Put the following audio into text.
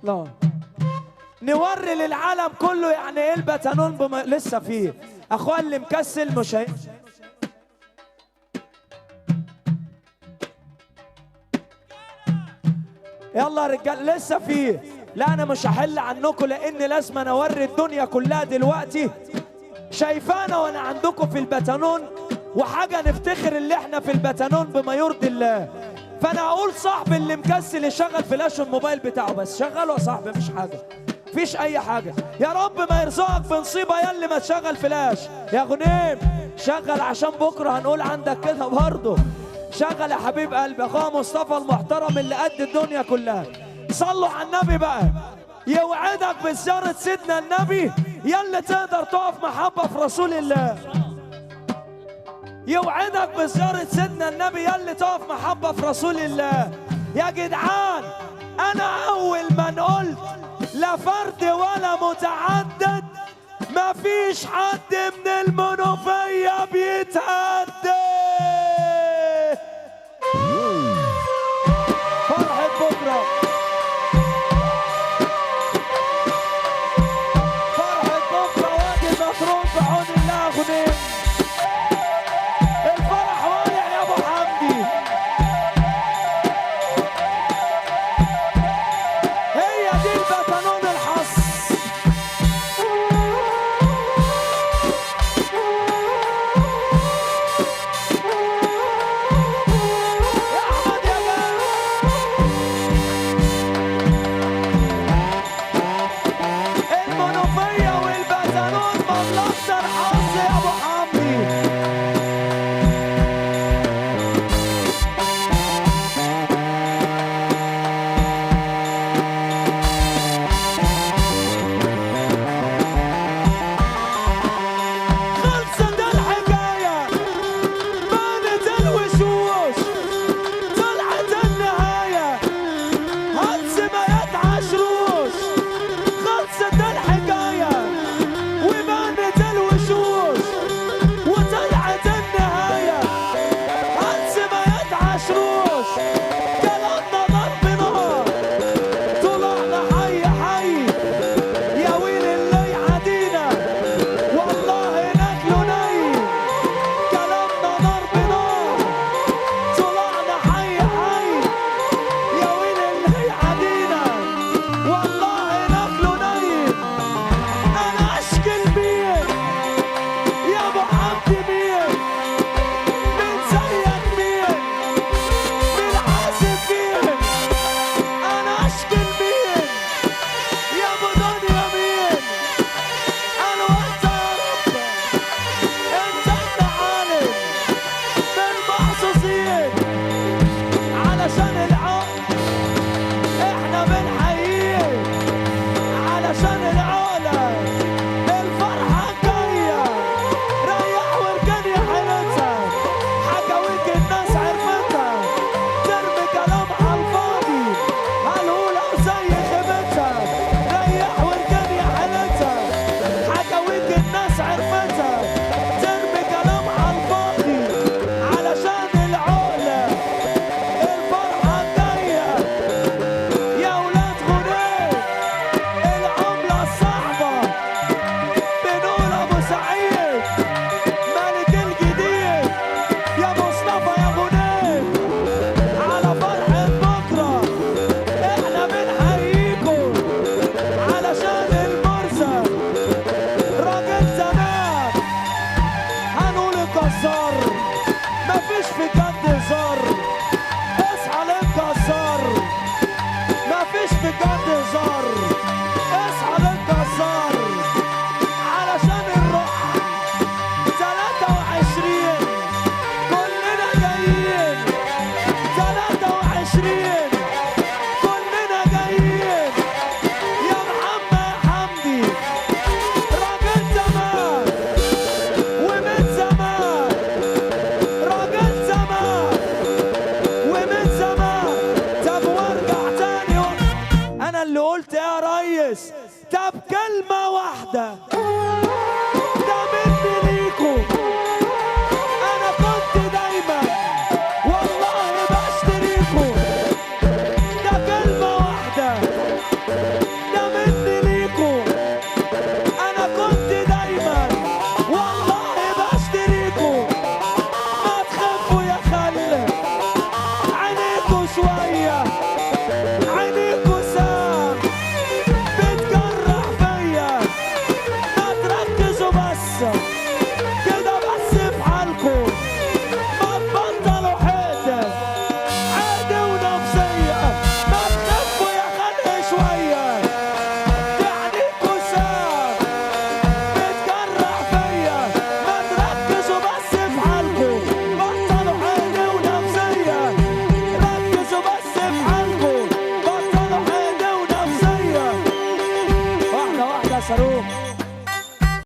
لا نوري للعالم كله يعني ايه البتانون لسه فيه. اخويا اللي مكسل مش هي. يلا يا رجال لسه فيه. لا انا مش هحل عنكم لان لازم انا اوري الدنيا كلها دلوقتي شايفانا وانا عندكم في البتانون، وحاجه نفتخر اللي احنا في البتانون بما يرضي الله. فانا اقول صاحبي اللي مكسل يشغل فلاش الموبايل بتاعه بس شغله يا صاحبي، مفيش حاجه، مفيش اي حاجه. يا رب ما يرزقك بنصيبه يا اللي ما تشغل فلاش. يا غنيم شغل عشان بكره هنقول عندك كده برضه. شغل يا حبيب قلبي. اخويا مصطفى المحترم اللي قد الدنيا كلها. صلوا على النبي بقى. يوعدك بزياره سيدنا النبي يا اللي تقدر تقف محبه في رسول الله. يوعدك بزياره سيدنا النبي يا اللي تقف محبه في رسول الله. يا جدعان انا اول ما قلت لا فرد ولا متعدد مفيش حد من المنوفيه بيتهدد. فرحة بكرة، فرحة بكرة وادي المطروح بعون الله غنيم. الفرح والع يا ابو حمدي. هي دي البتانون الحص. طب كلمة واحدة ده مني ليكو. أنا كنت دايما والله بشتريكو. ده كلمة واحدة شوية